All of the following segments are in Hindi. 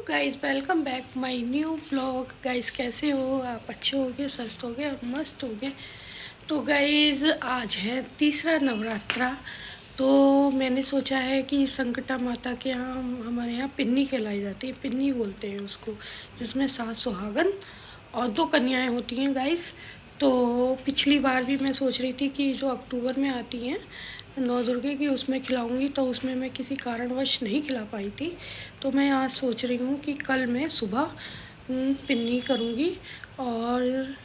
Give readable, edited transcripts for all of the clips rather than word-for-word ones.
Guys, welcome back my new blog. Guys, कैसे हो आप? अच्छे होगे, स्वस्थ होगे और मस्त होगे। तो गाइस, आज है तीसरा नवरात्रा। तो मैंने सोचा है कि संकटा माता के यहाँ हमारे यहाँ पिन्नी खिलाई जाती है, पिन्नी बोलते हैं उसको, जिसमें 7 सुहागन और 2 कन्याएं होती हैं गाइस। तो पिछली बार भी मैं सोच रही थी कि जो अक्टूबर में आती हैं नौ दुर्गे की, उसमें खिलाऊंगी, तो उसमें मैं किसी कारणवश नहीं खिला पाई थी। तो मैं आज सोच रही हूँ कि कल मैं सुबह पिन्नी करूँगी और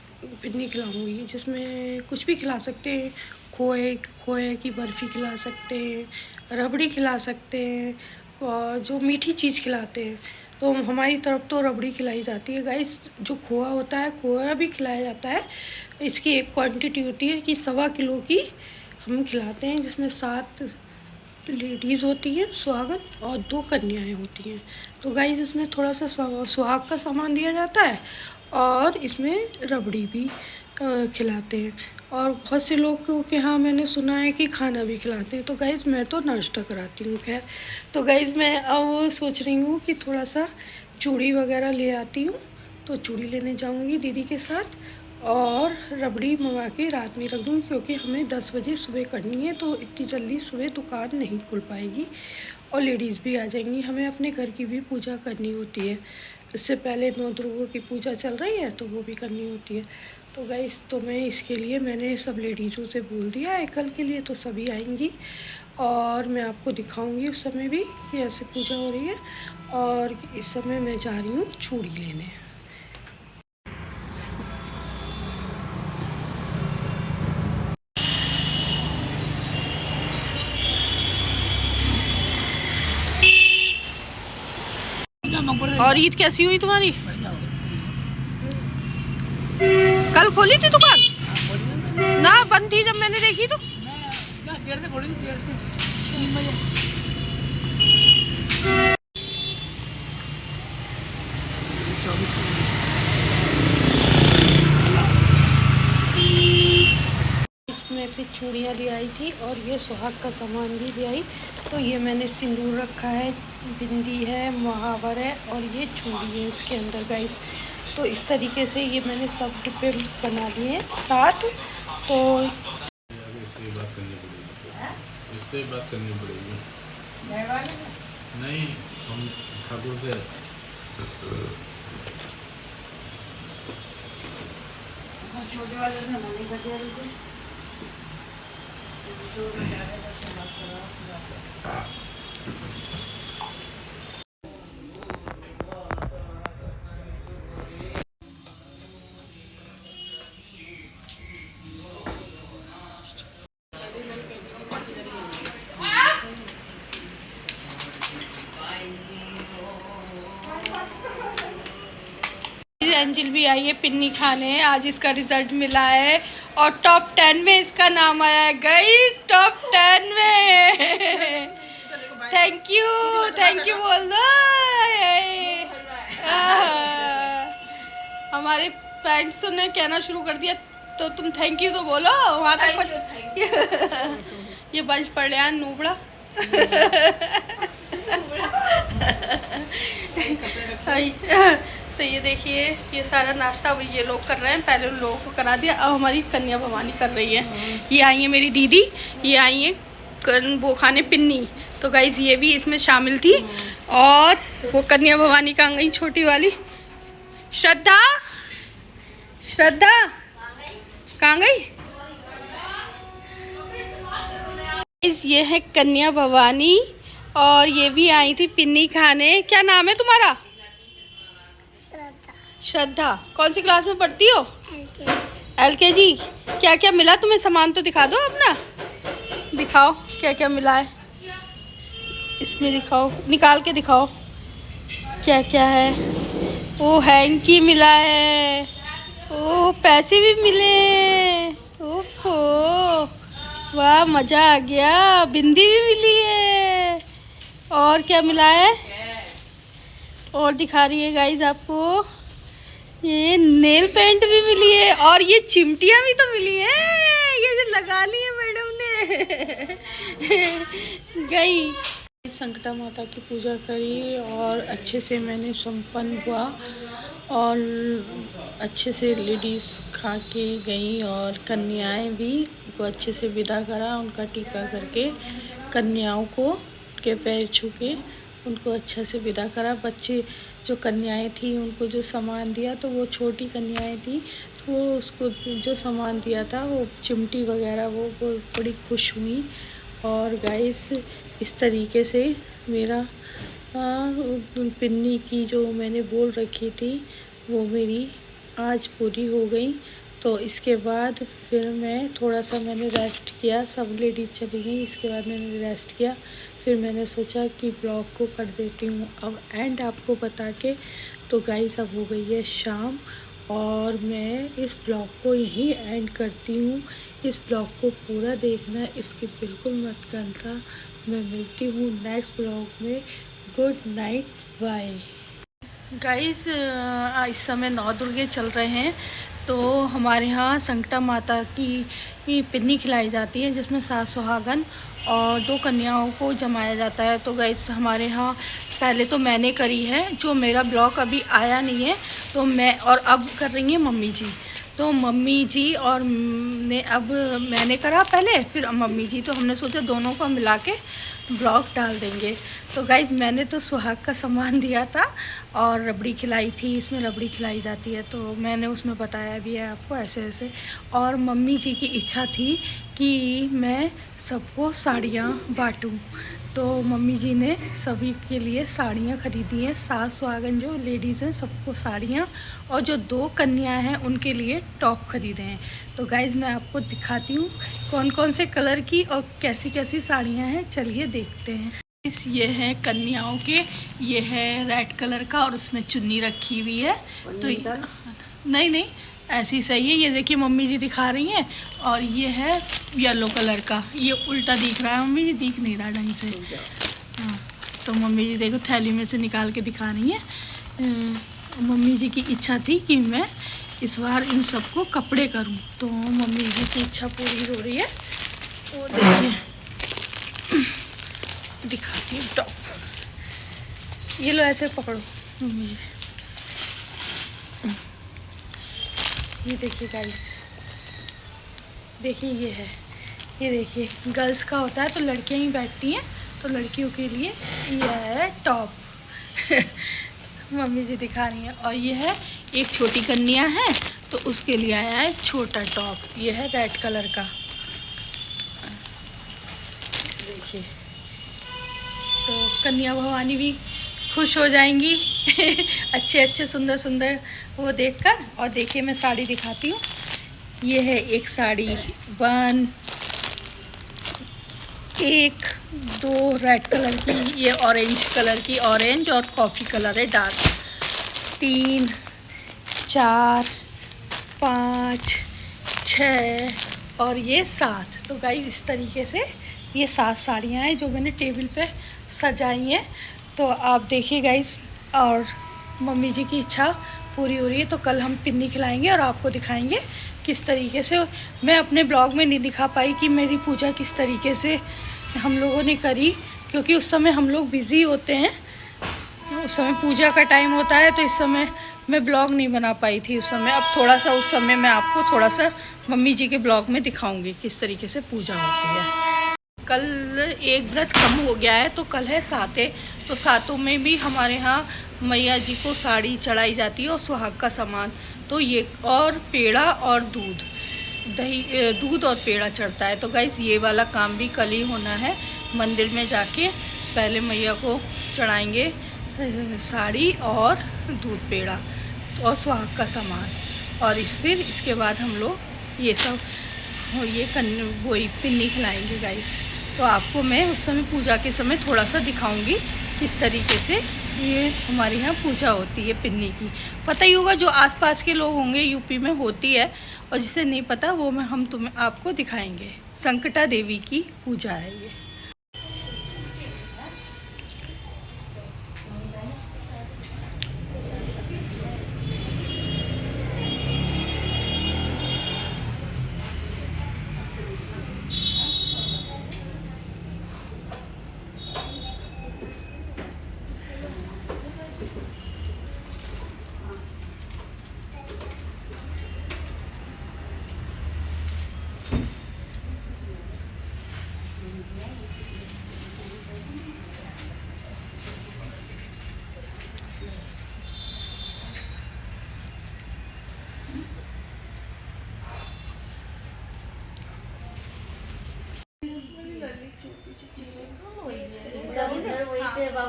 पिन्नी खिलाऊँगी, जिसमें कुछ भी खिला सकते हैं। खोए खोए की बर्फ़ी खिला सकते हैं, रबड़ी खिला सकते हैं, और जो मीठी चीज़ खिलाते हैं। तो हमारी तरफ तो रबड़ी खिलाई जाती है गाइस। जो खोआ होता है, खोया भी खिलाया जाता है। इसकी एक क्वांटिटी होती है कि 1.25 किलो की हम खिलाते हैं, जिसमें 7 लेडीज़ होती हैं सुहागन और 2 कन्याएं होती हैं। तो गाइस, इसमें थोड़ा सा सुहाग का सामान दिया जाता है और इसमें रबड़ी भी खिलाते हैं। और बहुत से लोग के यहाँ मैंने सुना है कि खाना भी खिलाते हैं। तो गाइस, मैं तो नाश्ता कराती हूँ खैर। तो गाइस, मैं अब सोच रही हूँ कि थोड़ा सा चूड़ी वगैरह ले आती हूँ। तो चूड़ी लेने जाऊँगी दीदी के साथ, और रबड़ी मंगा के रात में रख दूँगी, क्योंकि हमें 10 बजे सुबह करनी है। तो इतनी जल्दी सुबह दुकान नहीं खुल पाएगी और लेडीज़ भी आ जाएंगी। हमें अपने घर की भी पूजा करनी होती है। इससे पहले 9 दुर्गों की पूजा चल रही है, तो वो भी करनी होती है। तो गाइस, तो मैं इसके लिए मैंने सब लेडीज़ों से बोल दिया है कल के लिए, तो सभी आएंगी और मैं आपको दिखाऊंगी उस समय भी कि ऐसे पूजा हो रही है। और इस समय मैं जा रही हूँ चूड़ी लेने। और ईद कैसी हुई तुम्हारी? कल खोली थी दुकान? ना, बंद थी जब मैंने देखी तो। देर से खोली थी, देर से 3 बजे। इसमें फिर चूड़ियाँ ले आई थी और ये सुहाग का सामान भी ले आई। तो ये मैंने सिंदूर रखा है, बिंदी है, महावर है और ये चूड़ी है इसके अंदर गाइस। तो इस तरीके से ये मैंने सब डिब्बे बना लिए हैं साथ। तो इससे बात करनी पड़ेगी। नहीं, हम ठाकुर से छोटे वाले ने मना कर दिया। एंजिल भी आई है पिन्नी खाने। आज इसका रिजल्ट मिला है और टॉप 10 में इसका नाम आया है गाइस, टॉप 10 में। थैंक यू बोल दो। हमारे फ्रेंड्स ने कहना शुरू कर दिया, तो तुम थैंक यू तो बोलो। वहाँ तक कुछ ये बंच पड़ रहा नूबड़ा। तो ये देखिए, ये सारा नाश्ता अब ये लोग कर रहे हैं। पहले उन लोगों को करा दिया, अब हमारी कन्या भवानी कर रही है। ये आई है मेरी दीदी, ये आई है वो खाने पिन्नी। तो गाइज, ये भी इसमें शामिल थी। और वो कन्या भवानी कहाँ गई छोटी वाली? श्रद्धा कहाँ गई? ये है कन्या भवानी और ये भी आई थी पिन्नी खाने। क्या नाम है तुम्हारा? श्रद्धा। कौन सी क्लास में पढ़ती हो? LKG। क्या क्या मिला तुम्हें? सामान तो दिखा दो अपना, दिखाओ क्या क्या मिला है इसमें, दिखाओ, निकाल के दिखाओ क्या क्या है। ओ, हैंकी मिला है, ओ पैसे भी मिले, ओहो वाह, मज़ा आ गया। बिंदी भी मिली है। और क्या मिला है? और दिखा रही है गाइज आपको, ये नेल पेंट भी मिली है और ये चिमटियाँ भी तो मिली है। ये जो लगा ली है मैडम ने। गई गाइस संकटा माता की पूजा करी और अच्छे से मैंने संपन्न हुआ और अच्छे से लेडीज़ खा के गई और कन्याएं भी उनको अच्छे से विदा करा, उनका टीका करके कन्याओं को उनके पैर छू के उनको अच्छा से विदा करा। बच्चे जो कन्याएं थी उनको जो सामान दिया तो वो छोटी कन्याएं थी, तो वो उसको जो सामान दिया था वो चिमटी वगैरह वो बड़ी खुश हुई। और गाइस इस तरीके से मेरा पिन्नी की जो मैंने बोल रखी थी वो मेरी आज पूरी हो गई। तो इसके बाद फिर मैं थोड़ा सा मैंने रेस्ट किया, सब लेडीज चली गई, इसके बाद मैंने रेस्ट किया। फिर मैंने सोचा कि ब्लॉग को कर देती हूँ अब एंड आपको बता के। तो गाइस अब हो गई है शाम और मैं इस ब्लॉग को यहीं एंड करती हूँ। इस ब्लॉग को पूरा देखना, इसकी बिल्कुल मत करना। मैं मिलती हूँ नेक्स्ट ब्लॉग में। Good night, bye. गाइस इस समय नौ दुर्गे चल रहे हैं, तो हमारे यहाँ संकटा माता की पिन्नी खिलाई जाती है जिसमें 7 सुहागन और 2 कन्याओं को जमाया जाता है। तो गाइस हमारे यहाँ पहले तो मैंने करी है, जो मेरा ब्लॉग अभी आया नहीं है तो मैं, और अब कर रही हैं मम्मी जी। तो मम्मी जी और ने अब मैंने करा पहले, फिर मम्मी जी, तो हमने सोचा दोनों को मिला के ब्लॉग डाल देंगे। तो गाइज मैंने तो सुहाग का सामान दिया था और रबड़ी खिलाई थी, इसमें रबड़ी खिलाई जाती है तो मैंने उसमें बताया भी है आपको ऐसे ऐसे। और मम्मी जी की इच्छा थी कि मैं सबको साड़ियाँ बांटूं, तो मम्मी जी ने सभी के लिए साड़ियाँ ख़रीदी हैं। 7 सुहागन जो लेडीज़ हैं सबको साड़ियाँ, और जो 2 कन्या हैं उनके लिए टॉप ख़रीदे हैं। तो गाइज़ मैं आपको दिखाती हूँ कौन कौन से कलर की और कैसी कैसी साड़ियाँ हैं, चलिए देखते हैं। ये है कन्याओं के, ये है रेड कलर का और उसमें चुन्नी रखी हुई है। तो नहीं ऐसी सही है, ये देखिए मम्मी जी दिखा रही हैं। और ये है येलो कलर का, ये उल्टा दिख रहा है, मम्मी जी दिख नहीं रहा ढंग से। हाँ, तो मम्मी जी देखो थैली में से निकाल के दिखा रही हैं। मम्मी जी की इच्छा थी कि मैं इस बार इन सबको कपड़े करूं, तो मम्मी जी की इच्छा पूरी हो रही है। और देखिए दिखाती हूँ टॉप, ये लो ऐसे पकड़ो मम्मी जी, ये देखिए गाइस, देखिए ये है, ये देखिए गर्ल्स का होता है तो लड़कियां ही बैठती हैं, तो लड़कियों के लिए ये है टॉप मम्मी जी दिखा रही हैं। और ये है एक छोटी कन्या है तो उसके लिए आया है छोटा टॉप, ये है रेड कलर का, देखिए। तो कन्या भवानी भी खुश हो जाएंगी अच्छे अच्छे सुंदर सुंदर वो देखकर। और देखिए मैं साड़ी दिखाती हूँ, ये है एक साड़ी, 1 1 2 रेड कलर की, ये ऑरेंज कलर की, ऑरेंज और कॉफ़ी कलर है डार्क, 3 4 5 6 और ये 7। तो गाइस इस तरीके से ये 7 साड़ियाँ हैं जो मैंने टेबल पे सजाई हैं। तो आप देखिए गाइस, और मम्मी जी की इच्छा पूरी हो रही है, तो कल हम पिन्नी खिलाएंगे और आपको दिखाएंगे किस तरीके से। मैं अपने ब्लॉग में नहीं दिखा पाई कि मेरी पूजा किस तरीके से हम लोगों ने करी, क्योंकि उस समय हम लोग बिज़ी होते हैं, उस समय पूजा का टाइम होता है, तो इस समय मैं ब्लॉग नहीं बना पाई थी उस समय। अब थोड़ा सा उस समय मैं आपको थोड़ा सा मम्मी जी के ब्लॉग में दिखाऊंगी किस तरीके से पूजा होती है। कल एक व्रत कम हो गया है, तो कल है साते, तो सातों में भी हमारे यहाँ मैया जी को साड़ी चढ़ाई जाती है और सुहाग का सामान, तो ये और पेड़ा और दूध, दही दूध और पेड़ा चढ़ता है। तो गाइस ये वाला काम भी कल ही होना है, मंदिर में जाके पहले मैया को चढ़ाएंगे साड़ी और दूध पेड़ा और सुहाग का सामान, और फिर इसके बाद हम लोग ये सब ये वही पिन्नी खिलाएंगे गाइस। तो आपको मैं उस समय पूजा के समय थोड़ा सा दिखाऊंगी किस तरीके से ये हमारे यहाँ पूजा होती है पिन्नी की। पता ही होगा जो आसपास के लोग होंगे यूपी में होती है, और जिसे नहीं पता वो हम तुम्हें आपको दिखाएंगे। संकटा देवी की पूजा है ये।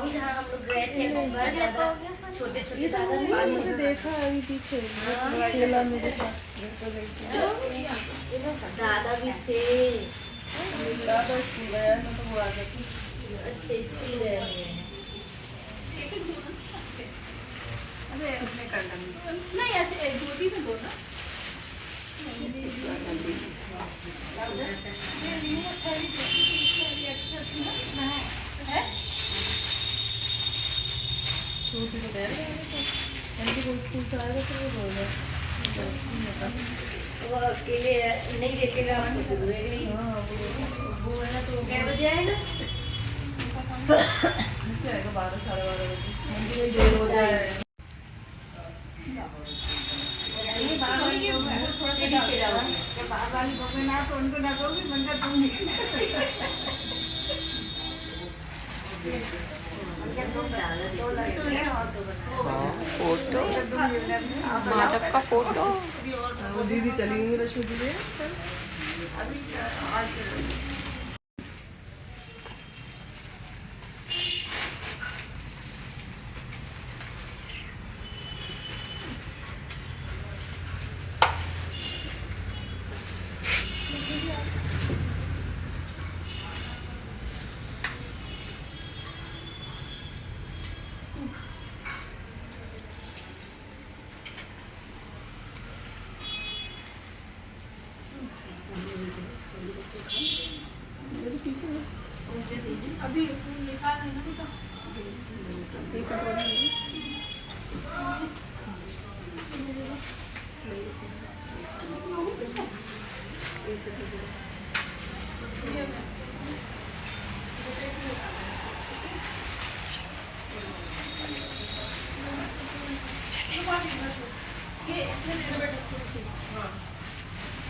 दिखाओगी जहाँ हम लोग गए थे एक बार, छोटे छोटे दादा मुझे देखा अभी पीछे ठेला में देखा। दादा भी थे। दादा स्कूल गया ना तो वो आ जाती। अच्छे स्कूल गए हुए हैं। अरे अपने कर लेंगे। नहीं ऐसे ड्यूटी में दो ना। रोटी तो दे रहे हैं को स्कूल से आएगा तो वो बोलेगा वो अकेले नहीं देखेगा आपको तो रोएगा ही। वो है ना तो कै बजे आएगा? आएगा 12 साढ़े 12 बजे देर हो जाएगा। फोटो माधव का फोटो। वो दीदी चली गई रश्मि दीदी। अभी निकाल लेना बेटा।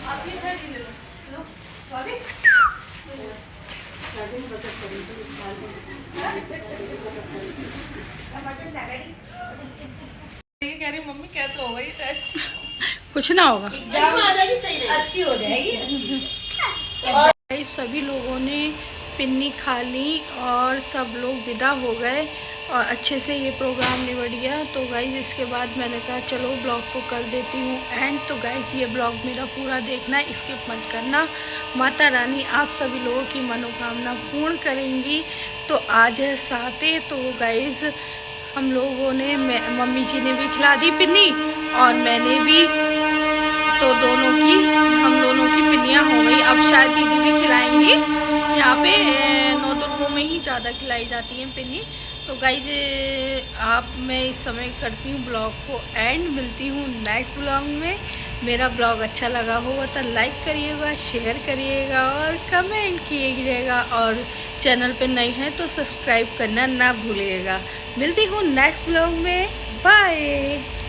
आप ये ले लो भाभी। ये कह रही मम्मी कैसे होगा ये टेस्ट? कुछ ना होगा। एग्जाम आ जाएगी सही रहेगी। अच्छी हो जाएगी। भाई सभी लोगों ने पिन्नी खा ली और सब लोग विदा हो गए और अच्छे से ये प्रोग्राम निबट गया। तो गाइज़ इसके बाद मैंने कहा चलो ब्लॉग को कर देती हूँ एंड। तो गाइज़ ये ब्लॉग मेरा पूरा देखना, स्किप मत करना। माता रानी आप सभी लोगों की मनोकामना पूर्ण करेंगी। तो आज है 7 तो गाइज़ हम लोगों ने मम्मी जी ने भी खिला दी पिन्नी और मैंने भी। तो हम दोनों की पिन्नियाँ हो गई। अब शायद दीदी भी खिलाएंगी। यहाँ पे नौदुर्गों में ही ज़्यादा खिलाई जाती हैं पिन्नी। तो गाइज मैं इस समय करती हूँ ब्लॉग को एंड। मिलती हूँ नेक्स्ट ब्लॉग में। मेरा ब्लॉग अच्छा लगा होगा तो लाइक करिएगा, शेयर करिएगा और कमेंट कीजिएगा। और चैनल पे नए हैं तो सब्सक्राइब करना ना भूलिएगा। मिलती हूँ नेक्स्ट ब्लॉग में। बाय।